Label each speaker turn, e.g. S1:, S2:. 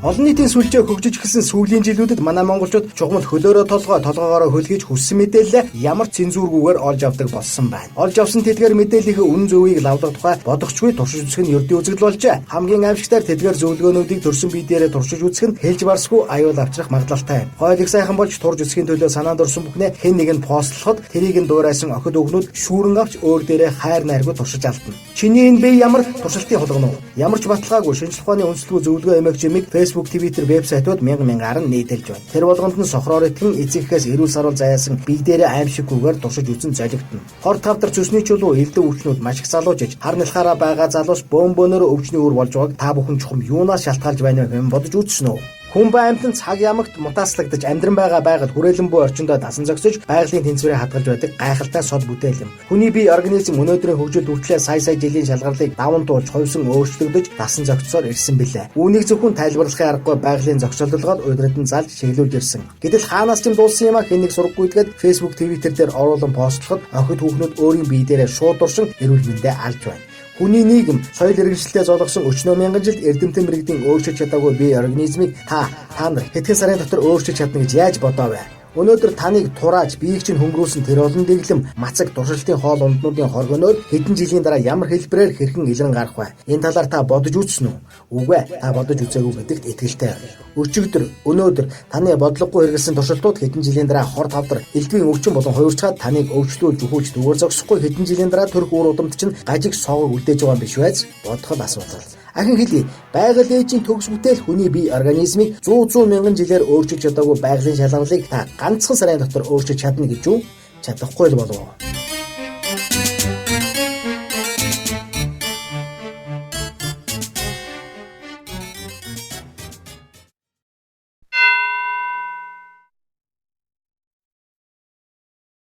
S1: Олон нийтийн сүлжээ хөгжиж эхэлсэн сүүлийн жилүүдэд манай монголчууд чухамд хөлөөрөө толгоогоороо хөлгөж хүссэн мэдээлэл ямар цензургүйгээр олж авдаг болсон байна. Олж авсан тэдгээр мэдээллийн үнэн зөвийг лавлах тухай бодохчгүй туршиж үзэх нь ердийн үзэгдэл болжээ. Хамгийн аимшигтаар тэдгээр зөвлөгөөнүүдийг төрсөн бие дээрээ туршиж үзэх нь хэлж барсгүй аюул авчрах магадлалтай. Хойлыг сайхан болж турж үзэхийн төлөө санаанд орсон бүхнээ хэн нэг нь постлоход тэрийг нь дуурайсан охид өгнүүд шүүрэн авч өөр дээрээ хайр найргүй туршиж алдна. Чиний энэ бие ямар туршилтын холгоно уу? Ямар ч баталгаагүй шинжлэх ухааны үндэслэл зөвлөгөө эмэг жимиг Facebook, Twitter, вебсайтууд мянгаар нь нийтэлж байна. Тэр болгонд нь сохроор итгэн эцэгхээс эрүүл саруул заяасан бие дээрээ аимшиггүйгээр туршиж үзэн золигдно. Хор тавдар цөсний чулуу элдв өвчнүүд маш их залуужиж хар нэлхаараа байгаа залуус бөөнбөөнөөр өвчний үр болж байгааг та бүхэн чухам юунаас шалтгаалж байна вэ гэж бодож үзсэн үү? Хүн амьтан цаг ямагт мутааслагдаж амьдран байгаа байгаль хүрээлэн буй орчиндөө дасан зогсож байгалийн тэнцвэрээ хадгалж байдаг гайхалтай сод бүтээл юм. Хүний бие организм өнөөдрийн хөгжилд хүртлээр сая жилийн шалгарлыг даван туулж хувьсан өөрчлөгдөж дасан зогссоор ирсэн билээ. Үүнийг зөвхөн тайлбарлахын аргагүй байгалийн зогсоолдолгоод удирд нь залж чиглүүлж ирсэн. Гэтэл хаанаас ч дуулсан юм а хэн нэг сургагүйдгээд Facebook, Twitter дээр оруулан постлоход охид хүүхнүүд өөрийн бие дээрээ шууд дуршин эрүүл мэндэ алж байна. Хүний нийгэм соёл иргэншилтэд золгосон өчнөө мянган жилд эрдэмтэн мэрэгдийн өөрчилж чадаагүй бие организмыг та нар хэдхэн сарын дотор өөрчилж чадна гэж яаж бодоо вэ? Өнөөдөр таныг турааж биеийг чинь хөнгөрүүлсэн тэр олон дэглэм мацаг туршилтын хоол унднуудын хоргоноор хэдэн жилийн дараа ямар хэлбэрээр хэрхэн илрэн гарах вэ? Энэ талаар та бодож үзсэн үү? Үгүй ээ, та бодож үзээгүй гэдэгт итгэлтэй. Өчигдөр, өнөөдөр таны бодлогогүй хэрэгэлсэн туршилтууд хэдэн жилийн дараа хор тавдар элдвийн өвчин болон хуурчаад таныг өвчлүүлж өгөөж дүүгээр зогсохгүй хэдэн жилийн дараа төрөх үр удамд чинь гажиг соогоо үлдээж байгаа юм биш үү? Бодоход асуудал. Ахин хэлий, байгаль ээжийн төгс бүтээл хүний бие организмыг 100 мянган жилээр өөрчилж чадаагүй байгалийн шалгарлыг та ганцхан сарын дотор өөрчилж чадна гэж юу? Чадахгүй л болов уу?